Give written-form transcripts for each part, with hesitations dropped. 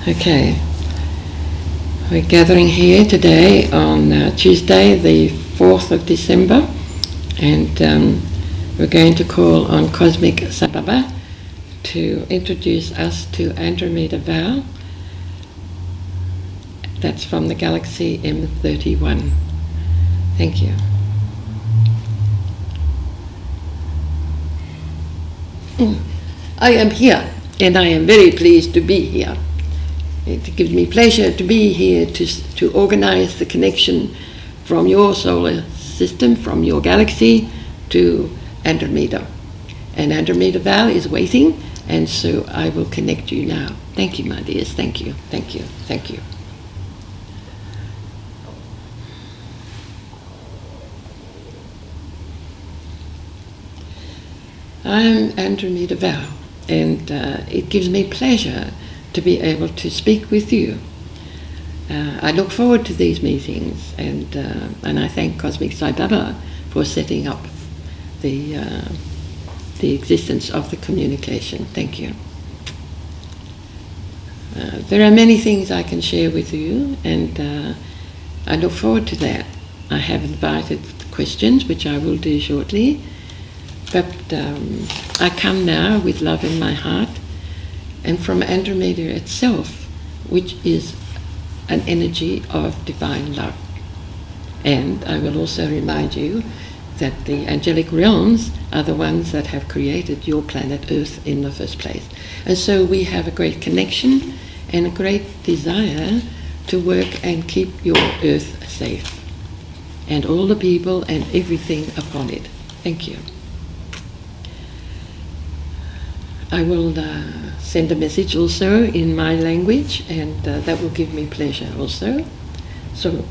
Okay, we're gathering here today on Tuesday, the 4th of December, and we're going to call on Cosmic Sababa to introduce us to Andromeda Val. That's from the galaxy M31. Thank you. I am here, and I am very pleased to be here. It gives me pleasure to be here to organize the connection from your solar system, from your galaxy to Andromeda. And Andromeda Val is waiting, and so I will connect you now. Thank you, my dears. Thank you, thank you, thank you. I'm Andromeda Val, and it gives me pleasure to be able to speak with you. I look forward to these meetings, and I thank Cosmic Sai Baba for setting up the existence of the communication. Thank you. There are many things I can share with you, and I look forward to that. I have invited questions, which I will do shortly, but I come now with love in my heart, and from Andromeda itself, which is an energy of divine love. And I will also remind you that the angelic realms are the ones that have created your planet Earth in the first place. And so we have a great connection and a great desire to work and keep your Earth safe, and all the people and everything upon it. Thank you. I will send a message also in my language, and that will give me pleasure also. So,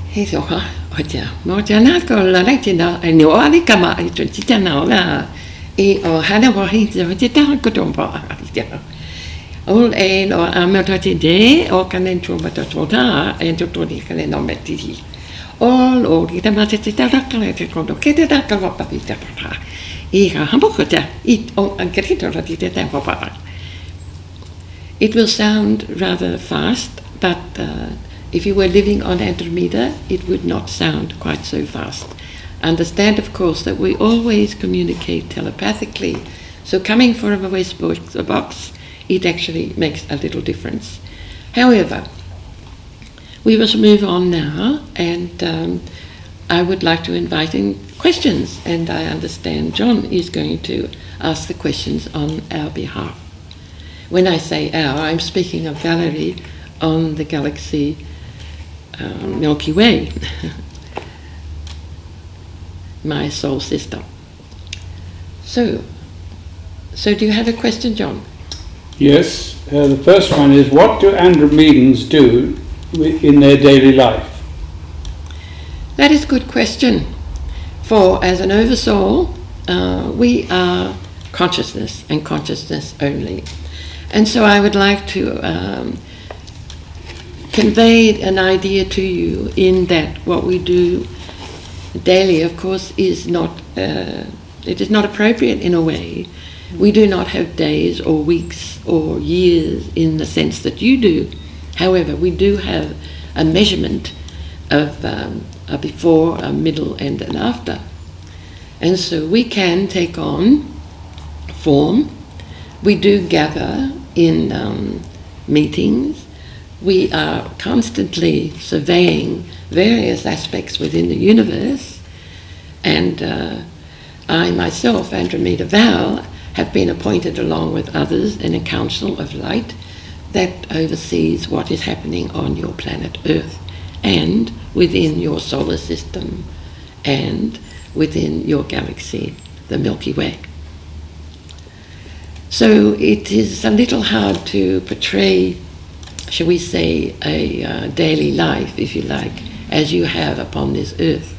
hey, so mo jana ko la like tina I know ali kama I tita na la e o hana wa hi tita ko tomba ya all e no amato de o kanen chuma to tota e to di kanen no meti all o kita mate tita rakale te kondo kete da ka va papita pa e ha hambokota it on ankerito ratite tempo pa. It will sound rather fast, but if you were living on Andromeda, it would not sound quite so fast. Understand, of course, that we always communicate telepathically, so coming from a voice box, it actually makes a little difference. However, we must move on now, and I would like to invite in questions, and I understand John is going to ask the questions on our behalf. When I say our, I'm speaking of Valerie on the galaxy Milky Way, my soul sister. So do you have a question, John? Yes. The first one is, what do Andromedans do in their daily life? That is a good question. For as an oversoul, we are consciousness and consciousness only. And so I would like to convey an idea to you in that what we do daily, of course, is not it is not appropriate in a way. We do not have days or weeks or years in the sense that you do. However, we do have a measurement of a before, a middle, and an after. And so we can take on form. We do gather in meetings. We are constantly surveying various aspects within the universe. And I myself, Andromeda Val, have been appointed along with others in a council of light that oversees what is happening on your planet Earth and within your solar system and within your galaxy, the Milky Way. So it is a little hard to portray, shall we say, a daily life, if you like, as you have upon this earth.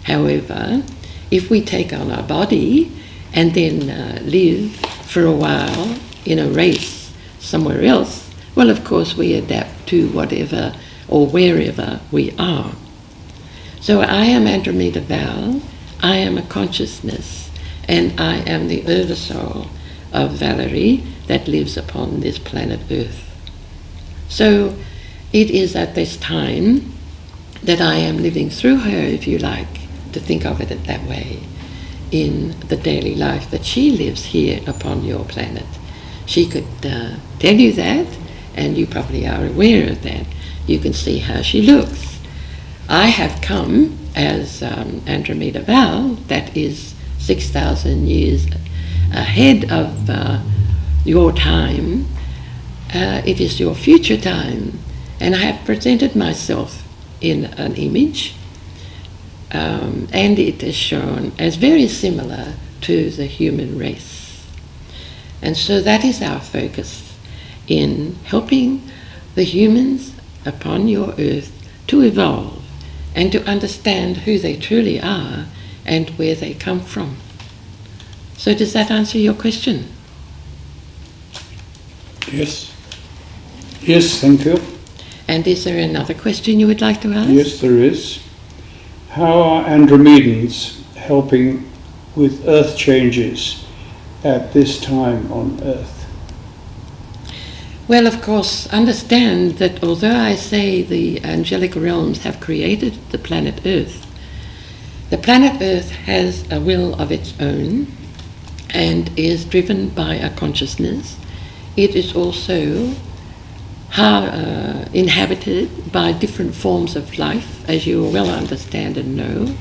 However, if we take on our body and then live for a while in a race somewhere else, well, of course, we adapt to whatever or wherever we are. So I am Andromeda Val, I am a consciousness, and I am the oversoul of Valerie that lives upon this planet Earth. So it is at this time that I am living through her, if you like, to think of it that way, in the daily life that she lives here upon your planet. She could tell you that, and you probably are aware of that. You can see how she looks. I have come as Andromeda Val, that is 6,000 years ahead of your time. It is your future time, and I have presented myself in an image, and it is shown as very similar to the human race. And so that is our focus in helping the humans upon your earth to evolve and to understand who they truly are and where they come from. So does that answer your question? Yes. Yes, thank you. And is there another question you would like to ask? Yes, there is. How are Andromedans helping with earth changes at this time on Earth? Well, of course, understand that although I say the angelic realms have created the planet Earth has a will of its own and is driven by a consciousness. It is also inhabited by different forms of life, as you well understand and know.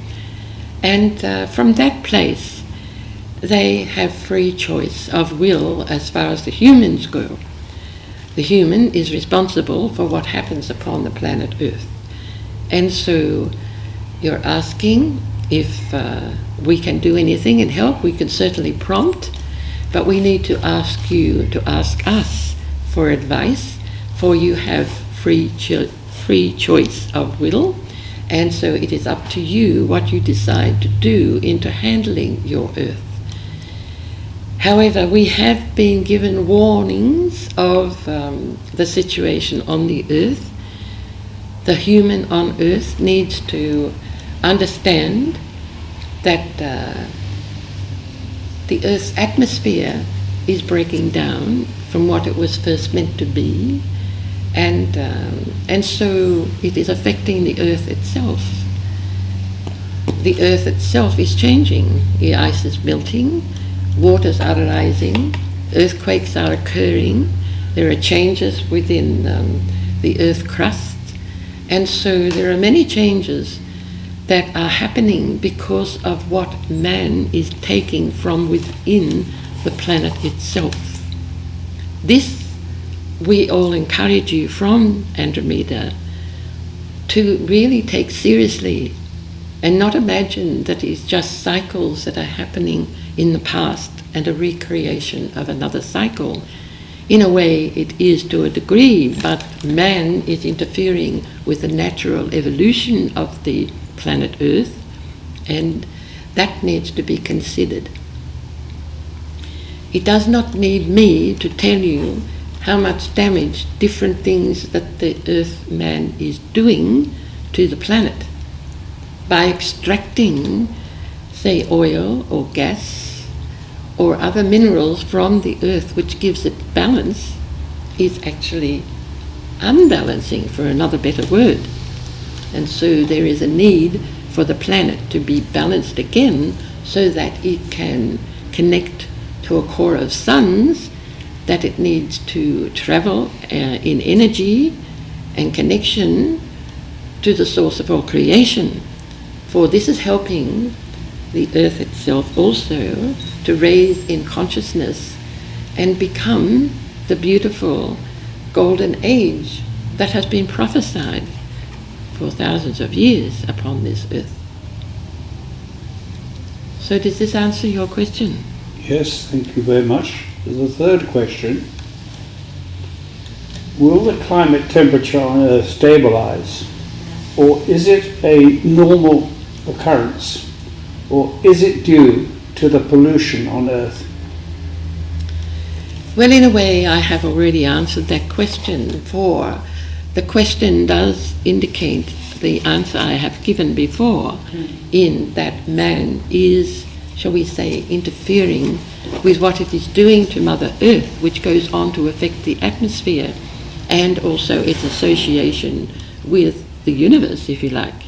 And from that place, they have free choice of will as far as the humans go. The human is responsible for what happens upon the planet Earth. And so you're asking if we can do anything and help. We can certainly prompt, but we need to ask you to ask us for advice, for you have free choice of will, and so it is up to you what you decide to do into handling your Earth. However, we have been given warnings of the situation on the Earth. The human on Earth needs to understand that the Earth's atmosphere is breaking down from what it was first meant to be, and so it is affecting the Earth itself. The Earth itself is changing. The ice is melting. Waters are rising, earthquakes are occurring, there are changes within the earth crust, and so there are many changes that are happening because of what man is taking from within the planet itself. This we all encourage you from Andromeda to really take seriously and not imagine that it's just cycles that are happening in the past and a recreation of another cycle. In a way it is to a degree, but man is interfering with the natural evolution of the planet Earth, and that needs to be considered. It does not need me to tell you how much damage different things that the Earth man is doing to the planet by extracting, say, oil or gas or other minerals from the earth, which gives it balance, is actually unbalancing, for another better word. And so there is a need for the planet to be balanced again so that it can connect to a core of suns that it needs to travel in energy and connection to the source of all creation. For this is helping the earth itself also to raise in consciousness and become the beautiful golden age that has been prophesied for thousands of years upon this earth. So does this answer your question? Yes, thank you very much. There's a third question. Will the climate temperature on Earth stabilise, or is it a normal occurrence, or is it due to the pollution on Earth? Well, in a way, I have already answered that question, for the question does indicate the answer I have given before, in that man is shall we say, interfering with what it is doing to Mother Earth, which goes on to affect the atmosphere and also its association with the universe, if you like.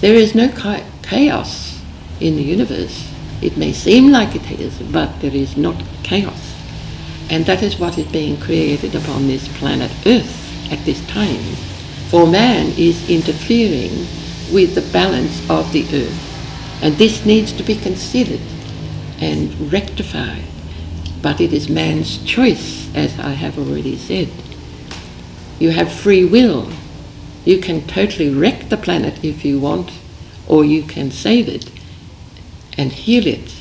There is no chaos in the universe. It may seem like it is, but there is not chaos. And that is what is being created upon this planet Earth at this time. For man is interfering with the balance of the Earth. And this needs to be considered and rectified. But it is man's choice, as I have already said. You have free will. You can totally wreck the planet if you want, or you can save it and heal it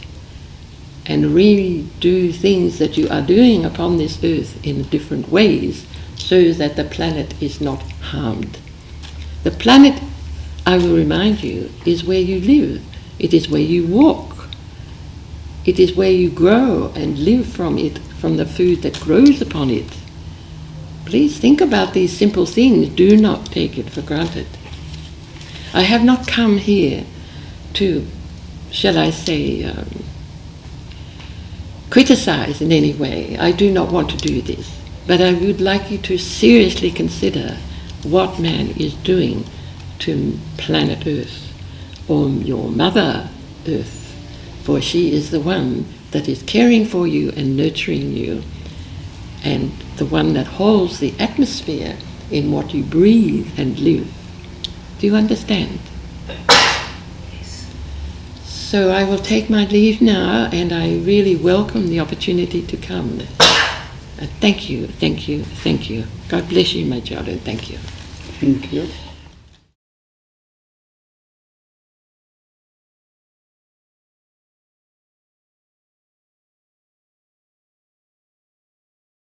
and redo things that you are doing upon this earth in different ways so that the planet is not harmed. The planet, I will remind you, is where you live. It is where you walk. It is where you grow and live from it, from the food that grows upon it. Please think about these simple things. Do not take it for granted. I have not come here to, shall I say, criticize in any way. I do not want to do this. But I would like you to seriously consider what man is doing to planet Earth, or your Mother Earth, for she is the one that is caring for you and nurturing you, and the one that holds the atmosphere in what you breathe and live. Do you understand? Yes. So I will take my leave now, and I really welcome the opportunity to come. Thank you, thank you, thank you. God bless you, my child, and thank you. Thank you.